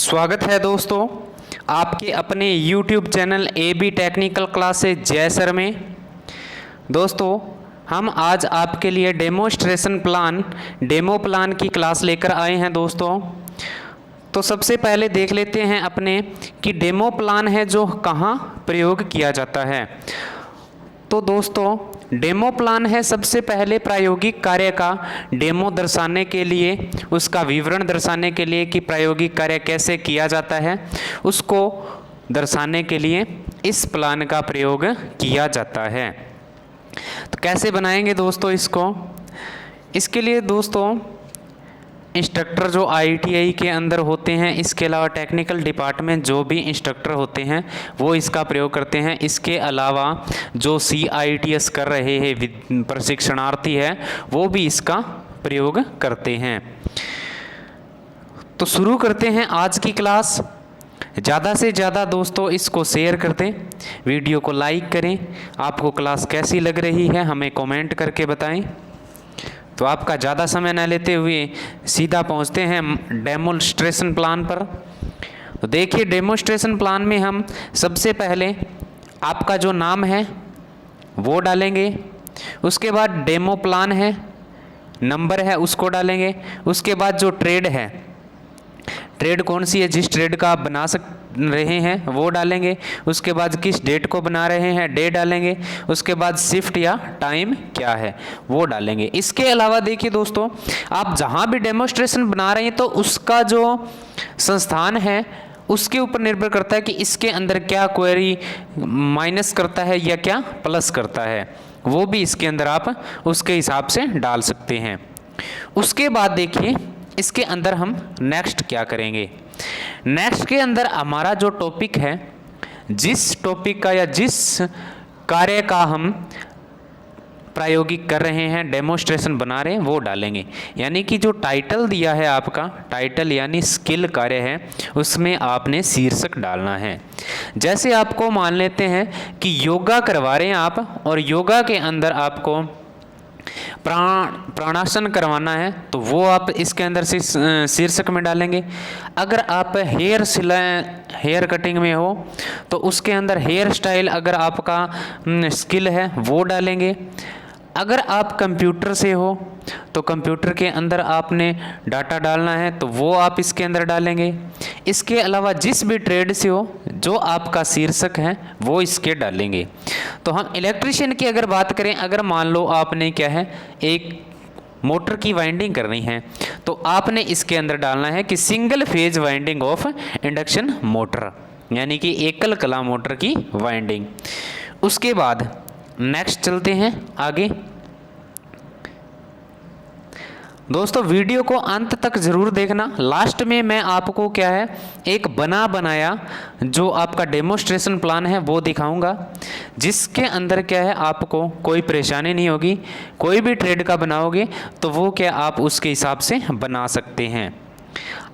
स्वागत है दोस्तों आपके अपने YouTube channel AB technical classes जय सर में। दोस्तों हम आज आपके लिए डेमो प्लान की क्लास लेकर आए हैं दोस्तों। तो सबसे पहले देख लेते हैं अपने कि डेमो प्लान है जो कहाँ प्रयोग किया जाता है। तो दोस्तों डेमो प्लान है सबसे पहले प्रायोगिक कार्य का डेमो दर्शाने के लिए, उसका विवरण दर्शाने के लिए कि प्रायोगिक कार्य कैसे किया जाता है उसको दर्शाने के लिए इस प्लान का प्रयोग किया जाता है। तो कैसे बनाएंगे दोस्तों इसके लिए दोस्तों इंस्ट्रक्टर जो ITI के अंदर होते हैं, इसके अलावा टेक्निकल डिपार्टमेंट जो भी इंस्ट्रक्टर होते हैं वो इसका प्रयोग करते हैं। इसके अलावा जो CITS कर रहे हैं प्रशिक्षणार्थी है वो भी इसका प्रयोग करते हैं। तो शुरू करते हैं आज की क्लास। ज़्यादा से ज़्यादा दोस्तों इसको शेयर कर दें, वीडियो को लाइक करें। आपको क्लास कैसी लग रही है हमें कमेंट करके बताएं। तो आपका ज़्यादा समय न लेते हुए सीधा पहुंचते हैं डेमोन्स्ट्रेशन प्लान पर। तो देखिए डेमोन्स्ट्रेशन प्लान में हम सबसे पहले आपका जो नाम है वो डालेंगे, उसके बाद डेमो प्लान है नंबर है उसको डालेंगे, उसके बाद जो ट्रेड कौन सी है जिस ट्रेड का आप बना रहे हैं वो डालेंगे, उसके बाद किस डेट को बना रहे हैं डे डालेंगे, उसके बाद शिफ्ट या टाइम क्या है वो डालेंगे। इसके अलावा देखिए दोस्तों आप जहां भी डेमोन्स्ट्रेशन बना रहे हैं तो उसका जो संस्थान है उसके ऊपर निर्भर करता है कि इसके अंदर क्या क्वेरी माइनस करता है या क्या प्लस करता है, वो भी इसके अंदर आप उसके हिसाब से डाल सकते हैं। उसके बाद देखिए इसके अंदर हम नेक्स्ट क्या करेंगे। नेक्स्ट के अंदर हमारा जो टॉपिक है, जिस टॉपिक का या जिस कार्य का हम प्रायोगिक कर रहे हैं डेमोन्स्ट्रेशन बना रहे हैं वो डालेंगे। यानी कि जो टाइटल दिया है आपका टाइटल यानी स्किल कार्य है उसमें आपने शीर्षक डालना है। जैसे आपको मान लेते हैं कि योगा करवा रहे हैं आप और योगा के अंदर आपको प्राणासन करवाना है तो वो आप इसके अंदर से शीर्षक में डालेंगे। अगर आप हेयर कटिंग में हो तो उसके अंदर हेयर स्टाइल अगर आपका स्किल है वो डालेंगे। अगर आप कंप्यूटर से हो तो कंप्यूटर के अंदर आपने डाटा डालना है तो वो आप इसके अंदर डालेंगे। इसके अलावा जिस भी ट्रेड से हो जो आपका शीर्षक है वो इसके डालेंगे। तो हम इलेक्ट्रिशियन की अगर बात करें, अगर मान लो आपने क्या है एक मोटर की वाइंडिंग करनी है तो आपने इसके अंदर डालना है कि single phase winding of induction motor, यानी कि एकल कला मोटर की वाइंडिंग। उसके बाद नेक्स्ट चलते हैं आगे। दोस्तों वीडियो को अंत तक ज़रूर देखना। लास्ट में मैं आपको क्या है एक बनाया जो आपका डेमोन्स्ट्रेशन प्लान है वो दिखाऊंगा, जिसके अंदर क्या है आपको कोई परेशानी नहीं होगी। कोई भी ट्रेड का बनाओगे तो वो क्या आप उसके हिसाब से बना सकते हैं।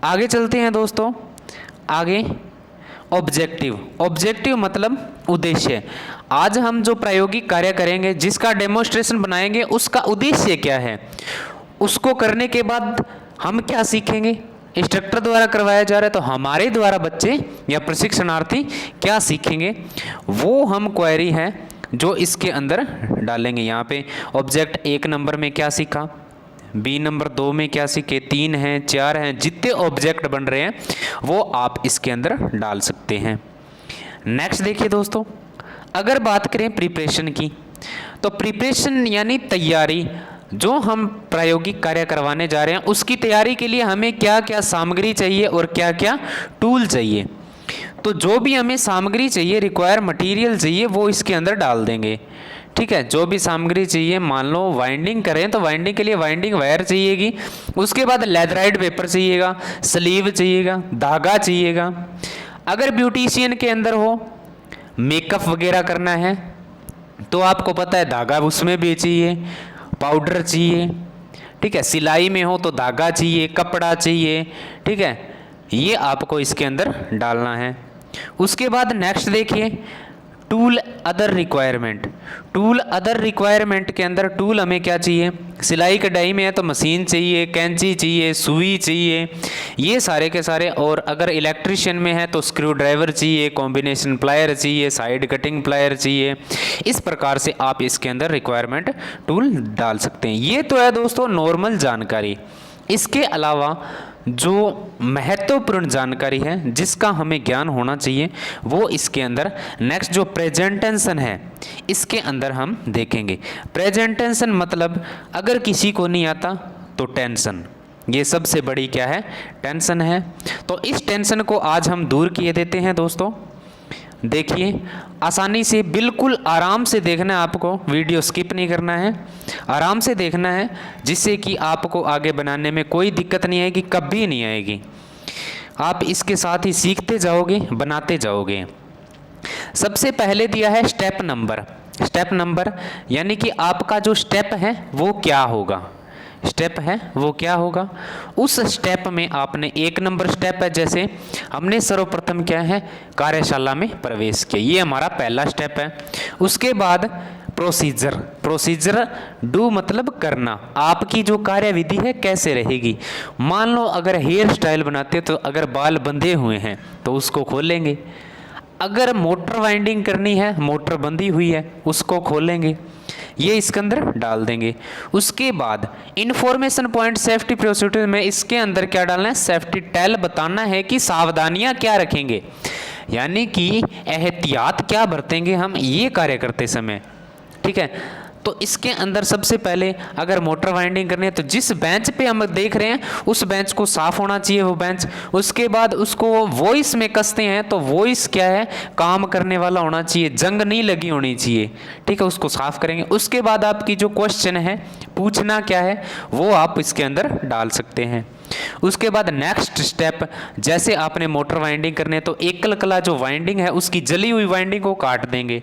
आगे चलते हैं दोस्तों। आगे ऑब्जेक्टिव मतलब उद्देश्य। आज हम जो प्रायोगिक कार्य करेंगे जिसका डेमोन्स्ट्रेशन बनाएंगे उसका उद्देश्य क्या है, उसको करने के बाद हम क्या सीखेंगे। इंस्ट्रक्टर द्वारा करवाया जा रहा है तो हमारे द्वारा बच्चे या प्रशिक्षणार्थी क्या सीखेंगे वो हम क्वेरी है जो इसके अंदर डालेंगे। यहाँ पे ऑब्जेक्ट 1 नंबर में क्या सीखा, B नंबर 2 में क्या सीखे, 3 हैं 4 हैं, जितने ऑब्जेक्ट बन रहे हैं वो आप इसके अंदर डाल सकते हैं। नेक्स्ट देखिए दोस्तों, अगर बात करें प्रिपरेशन की तो प्रिपरेशन यानी तैयारी। जो हम प्रायोगिक कार्य करवाने जा रहे हैं उसकी तैयारी के लिए हमें क्या क्या सामग्री चाहिए और क्या क्या टूल चाहिए। तो जो भी हमें सामग्री चाहिए, रिक्वायर मटेरियल चाहिए, वो इसके अंदर डाल देंगे। ठीक है, जो भी सामग्री चाहिए, मान लो वाइंडिंग करें तो वाइंडिंग के लिए वाइंडिंग वायर चाहिएगी, उसके बाद लेथराइट पेपर चाहिएगा, स्लीव चाहिएगा, धागा चाहिएगा। अगर ब्यूटिशियन के अंदर हो मेकअप वगैरह करना है तो आपको पता है धागा उसमें भी चाहिए, पाउडर चाहिए। ठीक है, सिलाई में हो तो धागा चाहिए, कपड़ा चाहिए। ठीक है, ये आपको इसके अंदर डालना है। उसके बाद नेक्स्ट देखिए tool other requirement. Tool other requirement के अंदर टूल हमें क्या चाहिए, सिलाई कढ़ाई में है तो मशीन चाहिए, कैंची चाहिए, सुई चाहिए, ये सारे के सारे। और अगर इलेक्ट्रिशियन में है तो स्क्रू ड्राइवर चाहिए, कॉम्बिनेशन प्लायर चाहिए, साइड कटिंग प्लायर चाहिए। इस प्रकार से आप इसके अंदर रिक्वायरमेंट टूल डाल सकते हैं। ये तो है दोस्तों नॉर्मल जानकारी। इसके अलावा जो महत्वपूर्ण जानकारी है जिसका हमें ज्ञान होना चाहिए वो इसके अंदर नेक्स्ट जो प्रेजेंटेशन है इसके अंदर हम देखेंगे। प्रेजेंटेशन मतलब अगर किसी को नहीं आता तो टेंशन, ये सबसे बड़ी क्या है, टेंशन है। तो इस टेंशन को आज हम दूर किए देते हैं दोस्तों। देखिए आसानी से, बिल्कुल आराम से देखना है आपको, वीडियो स्किप नहीं करना है, आराम से देखना है जिससे कि आपको आगे बनाने में कोई दिक्कत नहीं आएगी, कभी नहीं आएगी। आप इसके साथ ही सीखते जाओगे, बनाते जाओगे। सबसे पहले दिया है स्टेप नंबर। स्टेप नंबर यानी कि आपका जो स्टेप है वो क्या होगा, स्टेप है वो क्या होगा। उस स्टेप में आपने 1 नंबर स्टेप है, जैसे हमने सर्वप्रथम क्या है, कार्यशाला में प्रवेश किया, ये हमारा पहला स्टेप है। उसके बाद प्रोसीजर, प्रोसीजर डू मतलब करना, आपकी जो कार्यविधि है कैसे रहेगी। मान लो अगर हेयर स्टाइल बनाते तो अगर बाल बंधे हुए हैं तो उसको खोलेंगे, अगर मोटर वाइंडिंग करनी है, मोटर बंधी हुई है, उसको खोलेंगे, ये इसके अंदर डाल देंगे। उसके बाद इंफॉर्मेशन पॉइंट सेफ्टी प्रोसीजर में इसके अंदर क्या डालना है, सेफ्टी टेल बताना है कि सावधानियां क्या रखेंगे, यानी कि एहतियात क्या बरतेंगे हम ये कार्य करते समय। ठीक है, तो इसके अंदर सबसे पहले अगर मोटर वाइंडिंग करनी है तो जिस बेंच पे हम देख रहे हैं उस बेंच को साफ होना चाहिए वो बेंच। उसके बाद उसको वॉइस में कसते हैं तो वॉइस क्या है, काम करने वाला होना चाहिए, जंग नहीं लगी होनी चाहिए। ठीक है, उसको साफ करेंगे। उसके बाद आपकी जो क्वेश्चन है पूछना क्या है वो आप इसके अंदर डाल सकते हैं। उसके बाद नेक्स्ट स्टेप, जैसे आपने मोटर वाइंडिंग करने तो एकल कला जो वाइंडिंग है उसकी जली हुई वाइंडिंग को काट देंगे।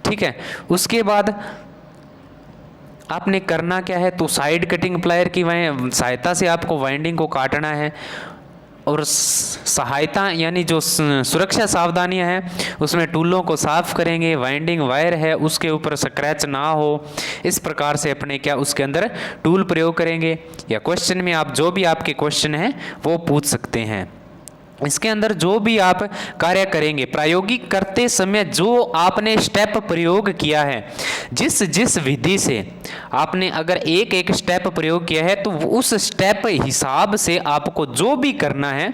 ठीक है, उसके बाद आपने करना क्या है, तो साइड कटिंग प्लायर की सहायता से आपको वाइंडिंग को काटना है। और सहायता यानी जो सुरक्षा सावधानियां हैं उसमें टूलों को साफ करेंगे, वाइंडिंग वायर है उसके ऊपर स्क्रैच ना हो, इस प्रकार से अपने क्या उसके अंदर टूल प्रयोग करेंगे। या क्वेश्चन में आप जो भी आपके क्वेश्चन हैं वो पूछ सकते हैं। इसके अंदर जो भी आप कार्य करेंगे प्रायोगिक करते समय जो आपने स्टेप प्रयोग किया है, जिस जिस विधि से आपने अगर एक एक स्टेप प्रयोग किया है तो उस स्टेप हिसाब से आपको जो भी करना है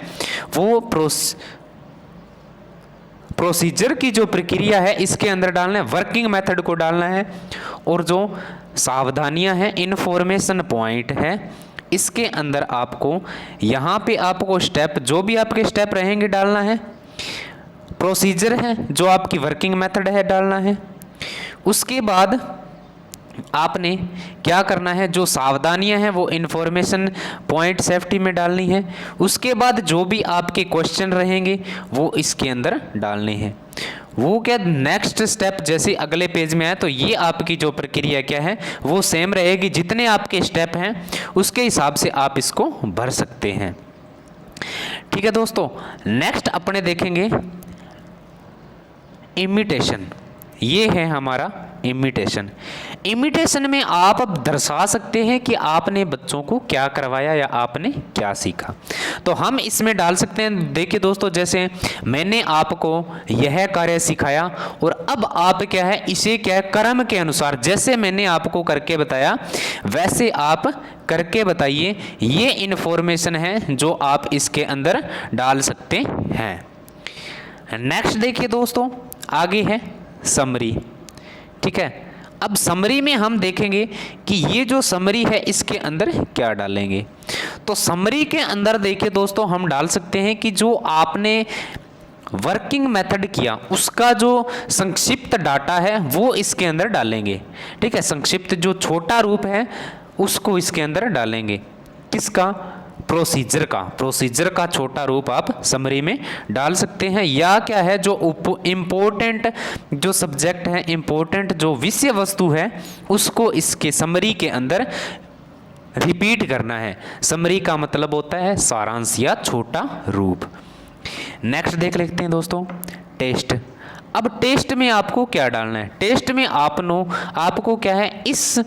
वो प्रोसीजर की जो प्रक्रिया है इसके अंदर डालना है, वर्किंग मेथड को डालना है। और जो सावधानियां हैं, इंफॉर्मेशन पॉइंट है, इसके अंदर आपको यहाँ पे आपको स्टेप जो भी आपके स्टेप रहेंगे डालना है। प्रोसीजर है जो आपकी वर्किंग मेथड है डालना है। उसके बाद आपने क्या करना है, जो सावधानियां हैं वो इंफॉर्मेशन पॉइंट सेफ्टी में डालनी है। उसके बाद जो भी आपके क्वेश्चन रहेंगे वो इसके अंदर डालने हैं। वो क्या नेक्स्ट स्टेप जैसे अगले पेज में है तो ये आपकी जो प्रक्रिया क्या है वो सेम रहेगी, जितने आपके स्टेप हैं उसके हिसाब से आप इसको भर सकते हैं। ठीक है दोस्तों, नेक्स्ट अपने देखेंगे इमिटेशन। ये है हमारा इमिटेशन। इमिटेशन में आप अब दर्शा सकते हैं कि आपने बच्चों को क्या करवाया या आपने क्या सीखा, तो हम इसमें डाल सकते हैं। देखिए दोस्तों, जैसे मैंने आपको यह कार्य सिखाया और अब आप क्या है इसे क्या है क्रम के अनुसार जैसे मैंने आपको करके बताया वैसे आप करके बताइए। ये इन्फॉर्मेशन है जो आप इसके अंदर डाल सकते हैं। नेक्स्ट देखिए दोस्तों, आगे है समरी। ठीक है, अब समरी में हम देखेंगे कि ये जो समरी है इसके अंदर क्या डालेंगे। तो समरी के अंदर देखिए दोस्तों, हम डाल सकते हैं कि जो आपने वर्किंग मेथड किया उसका जो संक्षिप्त डाटा है वो इसके अंदर डालेंगे। ठीक है, संक्षिप्त जो छोटा रूप है उसको इसके अंदर डालेंगे। किसका, प्रोसीजर का छोटा रूप आप समरी में डाल सकते हैं। या क्या है जो इम्पोर्टेंट जो सब्जेक्ट है, इम्पोर्टेंट जो विषय वस्तु है उसको इसके समरी के अंदर रिपीट करना है। समरी का मतलब होता है सारांश या छोटा रूप। नेक्स्ट देख लेते हैं दोस्तों, टेस्ट। अब टेस्ट में आपको क्या डालना है, टेस्ट में आपको क्या है, इस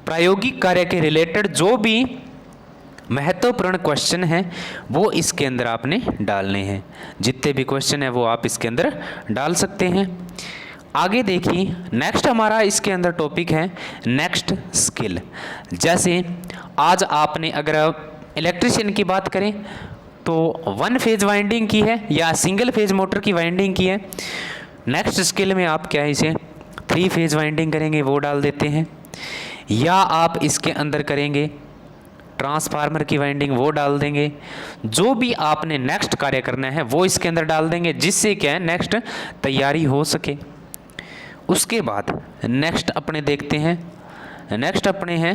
प्रायोगिक कार्य के रिलेटेड जो भी महत्वपूर्ण क्वेश्चन है वो इसके अंदर आपने डालने हैं। जितने भी क्वेश्चन है वो आप इसके अंदर डाल सकते हैं। आगे देखिए, नेक्स्ट हमारा इसके अंदर टॉपिक है नेक्स्ट स्किल। जैसे आज आपने अगर इलेक्ट्रिशियन की बात करें तो 1 फेज वाइंडिंग की है या सिंगल फेज मोटर की वाइंडिंग की है। नेक्स्ट स्किल में आप क्या है, इसे 3 फेज वाइंडिंग करेंगे, वो डाल देते हैं। या आप इसके अंदर करेंगे ट्रांसफार्मर की वाइंडिंग, वो डाल देंगे। जो भी आपने नेक्स्ट कार्य करना है वो इसके अंदर डाल देंगे, जिससे क्या है नेक्स्ट तैयारी हो सके। उसके बाद नेक्स्ट अपने देखते हैं, नेक्स्ट अपने हैं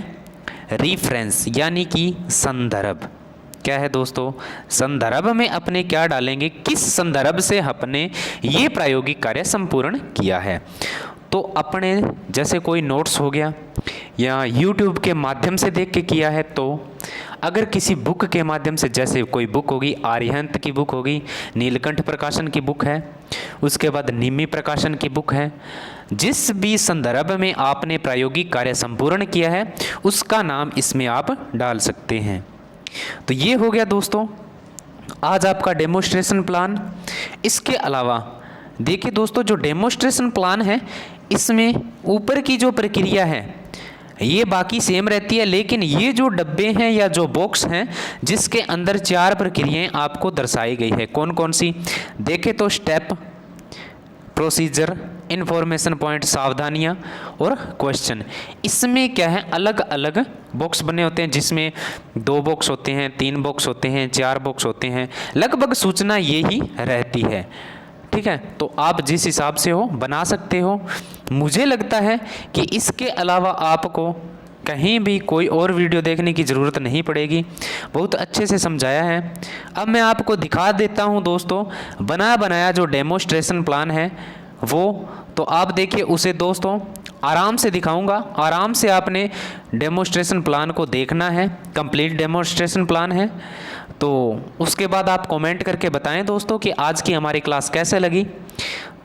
रिफरेंस यानी कि संदर्भ। क्या है दोस्तों, संदर्भ में अपने क्या डालेंगे, किस संदर्भ से अपने ये प्रायोगिक कार्य संपूर्ण किया है। तो अपने जैसे कोई नोट्स हो गया या YouTube के माध्यम से देख के किया है, तो अगर किसी बुक के माध्यम से, जैसे कोई बुक होगी, आर्यहंत की बुक होगी, नीलकंठ प्रकाशन की बुक है, उसके बाद निम्मी प्रकाशन की बुक है, जिस भी संदर्भ में आपने प्रायोगिक कार्य संपूर्ण किया है उसका नाम इसमें आप डाल सकते हैं। तो ये हो गया दोस्तों आज आपका डेमोस्ट्रेशन प्लान। इसके अलावा देखिए दोस्तों, जो डेमोस्ट्रेशन प्लान है इसमें ऊपर की जो प्रक्रिया है ये बाकी सेम रहती है, लेकिन ये जो डब्बे हैं या जो बॉक्स हैं जिसके अंदर 4 प्रक्रियाएं आपको दर्शाई गई है, कौन कौन सी देखें तो स्टेप, प्रोसीजर, इन्फॉर्मेशन पॉइंट, सावधानियां और क्वेश्चन। इसमें क्या है, अलग अलग बॉक्स बने होते हैं, जिसमें 2 बॉक्स होते हैं, 3 बॉक्स होते हैं, 4 बॉक्स होते हैं, लगभग सूचना यही रहती है। ठीक है, तो आप जिस हिसाब से हो बना सकते हो। मुझे लगता है कि इसके अलावा आपको कहीं भी कोई और वीडियो देखने की ज़रूरत नहीं पड़ेगी, बहुत अच्छे से समझाया है। अब मैं आपको दिखा देता हूं दोस्तों बना बनाया जो डेमोस्ट्रेशन प्लान है वो, तो आप देखिए उसे दोस्तों आराम से दिखाऊंगा, आराम से आपने डेमोस्ट्रेशन प्लान को देखना है। कंप्लीट डेमोस्ट्रेशन प्लान है, तो उसके बाद आप कमेंट करके बताएं दोस्तों कि आज की हमारी क्लास कैसे लगी।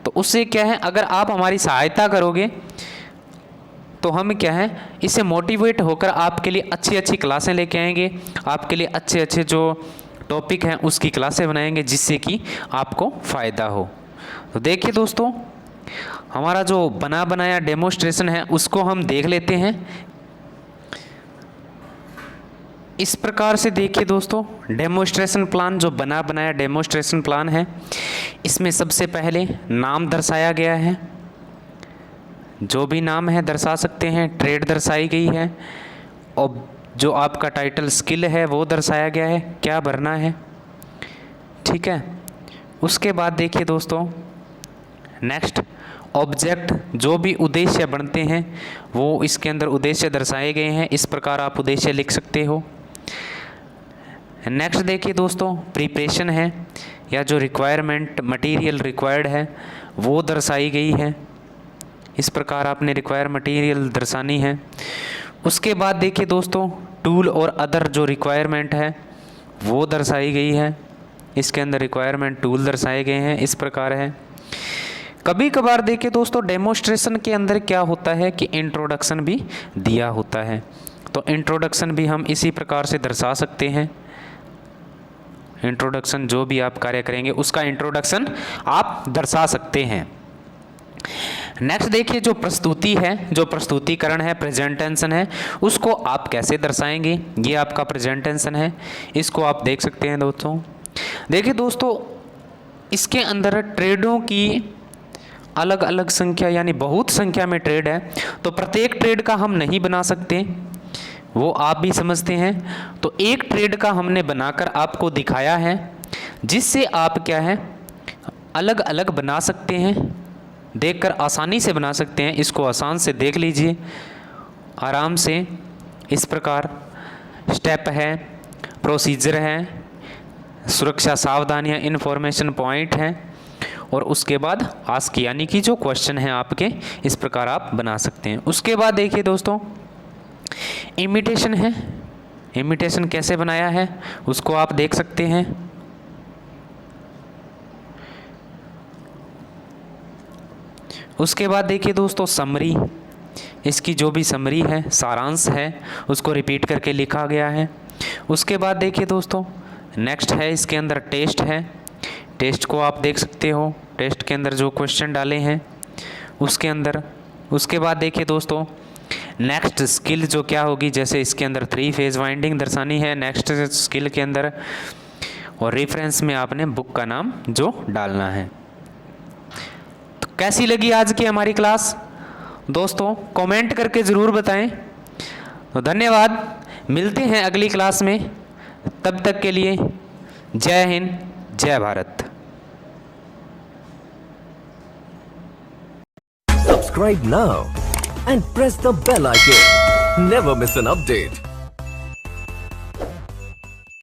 तो उससे क्या है, अगर आप हमारी सहायता करोगे तो हम क्या है इससे मोटिवेट होकर आपके लिए अच्छी अच्छी क्लासें लेके आएंगे, आपके लिए अच्छे अच्छे जो टॉपिक हैं उसकी क्लासें बनाएंगे, जिससे कि आपको फ़ायदा हो। तो देखिए दोस्तों हमारा जो बना बनाया डेमोस्ट्रेशन है उसको हम देख लेते हैं। इस प्रकार से देखिए दोस्तों डेमोस्ट्रेशन प्लान, जो बना बनाया डेमोस्ट्रेशन प्लान है, इसमें सबसे पहले नाम दर्शाया गया है, जो भी नाम है दर्शा सकते हैं, ट्रेड दर्शाई गई है, और जो आपका टाइटल स्किल है वो दर्शाया गया है, क्या भरना है। ठीक है, उसके बाद देखिए दोस्तों नेक्स्ट ऑब्जेक्ट, जो भी उद्देश्य बनते हैं वो इसके अंदर उद्देश्य दर्शाए गए हैं, इस प्रकार आप उद्देश्य लिख सकते हो। नेक्स्ट देखिए दोस्तों प्रिपरेशन है, या जो रिक्वायरमेंट मटेरियल रिक्वायर्ड है वो दर्शाई गई है, इस प्रकार आपने रिक्वायर मटेरियल दर्शानी है। उसके बाद देखिए दोस्तों टूल और अदर जो रिक्वायरमेंट है वो दर्शाई गई है, इसके अंदर रिक्वायरमेंट टूल दर्शाए गए हैं, इस प्रकार है। कभी कभार देखिए दोस्तों डेमोस्ट्रेशन के अंदर क्या होता है कि इंट्रोडक्शन भी दिया होता है, तो इंट्रोडक्शन भी हम इसी प्रकार से दर्शा सकते हैं। इंट्रोडक्शन जो भी आप कार्य करेंगे उसका इंट्रोडक्शन आप दर्शा सकते हैं। नेक्स्ट देखिए जो प्रस्तुति है, जो प्रस्तुतिकरण है, प्रेजेंटेशन है, उसको आप कैसे दर्शाएंगे, ये आपका प्रेजेंटेशन है, इसको आप देख सकते हैं दोस्तों। देखिए दोस्तों इसके अंदर ट्रेडों की अलग अलग संख्या यानी बहुत संख्या में ट्रेड है, तो प्रत्येक ट्रेड का हम नहीं बना सकते, वो आप भी समझते हैं। तो एक ट्रेड का हमने बनाकर आपको दिखाया है, जिससे आप क्या है अलग अलग बना सकते हैं, देखकर आसानी से बना सकते हैं। इसको आसान से देख लीजिए आराम से, इस प्रकार स्टेप है, प्रोसीजर है, सुरक्षा सावधानियां, इन्फॉर्मेशन पॉइंट है, और उसके बाद आस्क यानी कि जो क्वेश्चन है आपके, इस प्रकार आप बना सकते हैं। उसके बाद देखिए दोस्तों इमिटेशन है, इमिटेशन कैसे बनाया है उसको आप देख सकते हैं। उसके बाद देखिए दोस्तों समरी, इसकी जो भी समरी है, सारांश है, उसको रिपीट करके लिखा गया है। उसके बाद देखिए दोस्तों नेक्स्ट है, इसके अंदर टेस्ट है, टेस्ट को आप देख सकते हो, टेस्ट के अंदर जो क्वेश्चन डाले हैं उसके अंदर। उसके बाद देखिए दोस्तों नेक्स्ट स्किल जो क्या होगी, जैसे इसके अंदर 3 फेज वाइंडिंग दर्शानी है नेक्स्ट स्किल के अंदर, और रेफरेंस में आपने बुक का नाम जो डालना है। तो कैसी लगी आज की हमारी क्लास दोस्तों, कमेंट करके ज़रूर बताएं। तो धन्यवाद, मिलते हैं अगली क्लास में, तब तक के लिए जय हिंद, जय Bharat. Subscribe now and press the bell icon. Never miss an update.